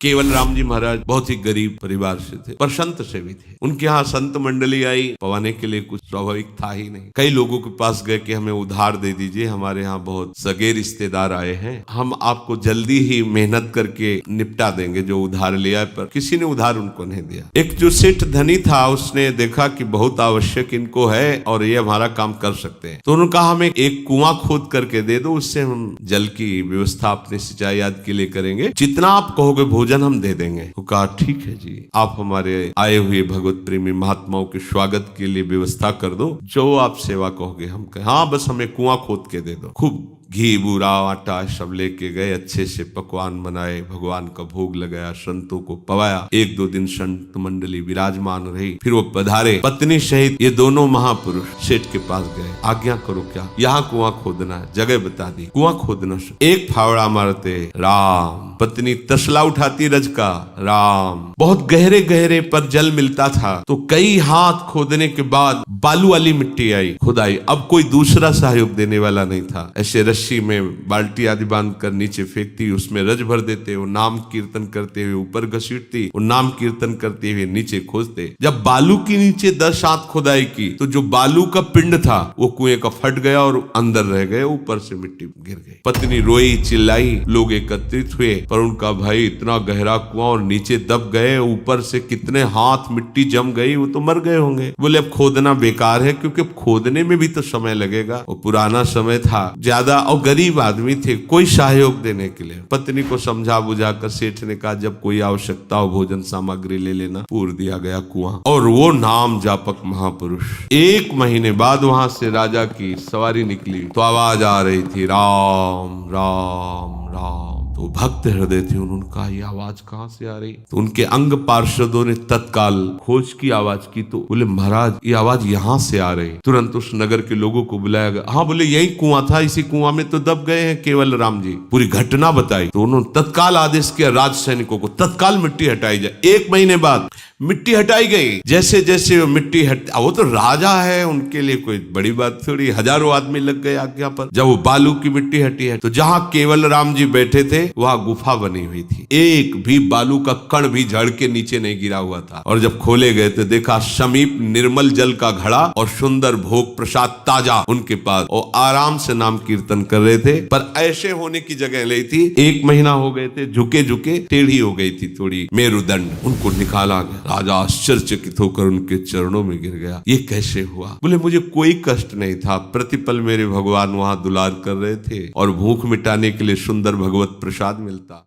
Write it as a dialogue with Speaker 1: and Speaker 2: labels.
Speaker 1: केवल राम जी महाराज बहुत ही गरीब परिवार से थे, पर संत से भी थे। उनके यहाँ संत मंडली आई, पवाने के लिए कुछ स्वाभाविक था ही नहीं। कई लोगों के पास गए कि हमें उधार दे दीजिए, हमारे यहाँ बहुत सगे रिश्तेदार आए हैं, हम आपको जल्दी ही मेहनत करके निपटा देंगे जो उधार लिया। पर किसी ने उधार उनको नहीं दिया। एक जो सेठ धनी था, उसने देखा कि बहुत आवश्यक इनको है और ये हमारा काम कर सकते हैं, तो उन्होंने कहा हमें एक कुआं खोद करके दे दो, उससे हम जल की व्यवस्था अपने सिंचाई आदि के लिए करेंगे, जितना आप कहोगे भोजन हम दे देंगे। वो कहा ठीक है जी, आप हमारे आए हुए भगवत प्रेमी महात्माओं के स्वागत के लिए व्यवस्था कर दो, जो आप सेवा कहोगे हम कहें। हाँ, बस हमें कुआं खोद के दे दो। खूब घी बूरा आटा सब लेके गए, अच्छे से पकवान बनाए, भगवान का भोग लगाया, संतों को पवाया। एक दो दिन संत मंडली विराजमान रही, फिर वो पधारे, पत्नी सहित ये दोनों महापुरुष सेठ के पास गए। आज्ञा करो, क्या यहाँ कुआं खोदना है? जगह बता दी। कुआं खोदना, एक फावड़ा मारते राम, पत्नी तसला उठाती रज का राम। बहुत गहरे गहरे पर जल मिलता था, तो कई हाथ खोदने के बाद बालू वाली मिट्टी आई, खुदाई। अब कोई दूसरा सहयोग देने वाला नहीं था। ऐसे रस्सी में बाल्टी आदि बांध कर नीचे फेंकती, उसमें रज भर देते, वो नाम कीर्तन करते हुए ऊपर घसीटती, वो नाम कीर्तन करते हुए नीचे खोदते। जब बालू के नीचे 10 हाथ खुदाई की, तो जो बालू का पिंड था वो कुएं का फट गया और अंदर रह गए, ऊपर से मिट्टी गिर गई। पत्नी रोई चिल्लाई, लोग एकत्रित हुए, पर उनका भाई इतना गहरा कुआं और नीचे दब गए, ऊपर से कितने हाथ मिट्टी जम गई, वो तो मर गए होंगे। बोले अब खोदना बेकार है, क्योंकि खोदने में भी तो समय लगेगा। वो पुराना समय था ज्यादा, और गरीब आदमी थे, कोई सहयोग देने के लिए। पत्नी को समझा बुझा कर सेठ ने कहा जब कोई आवश्यकता हो भोजन सामग्री ले लेना। पूर दिया गया कुआं, और वो नाम जापक महापुरुष। 1 महीने बाद वहां से राजा की सवारी निकली, तो आवाज आ रही थी राम राम राम। तो भक्त हृदय थे, उन्होंने कहा ये आवाज कहाँ से आ रही? तो उनके अंग पार्षदों ने तत्काल खोज की आवाज की, तो बोले महाराज ये आवाज यहाँ से आ रही। तुरंत उस नगर के लोगों को बुलाया गया। हाँ, बोले यही कुआं था, इसी कुआं में तो दब गए हैं केवल राम जी। पूरी घटना बताई, तो उन्होंने तत्काल आदेश किया राज सैनिकों को तत्काल मिट्टी हटाई जाए। 1 महीने बाद मिट्टी हटाई गई। जैसे जैसे वो मिट्टी वो तो राजा है, उनके लिए कोई बड़ी बात थोड़ी। हजारों आदमी लग गए आज्ञा पर। जब वो बालू की मिट्टी हटी है, तो जहां केवल राम जी बैठे थे वहां गुफा बनी हुई थी, एक भी बालू का कण भी झड़ के नीचे नहीं गिरा हुआ था। और जब खोले गए तो देखा समीप निर्मल जल का घड़ा और सुंदर भोग प्रसाद ताजा उनके पास, और आराम से नाम कीर्तन कर रहे थे। पर ऐसे होने की जगह नहीं थी। 1 महीना हो गए थे, झुके झुके टेढ़ी हो गई थी थोड़ी मेरुदंड। उनको निकाला गया। राजा आश्चर्यचकित होकर उनके चरणों में गिर गया। ये कैसे हुआ? बोले मुझे कोई कष्ट नहीं था, प्रतिपल मेरे भगवान वहां दुलार कर रहे थे, और भूख मिटाने के लिए सुंदर भगवत प्रसाद मिलता।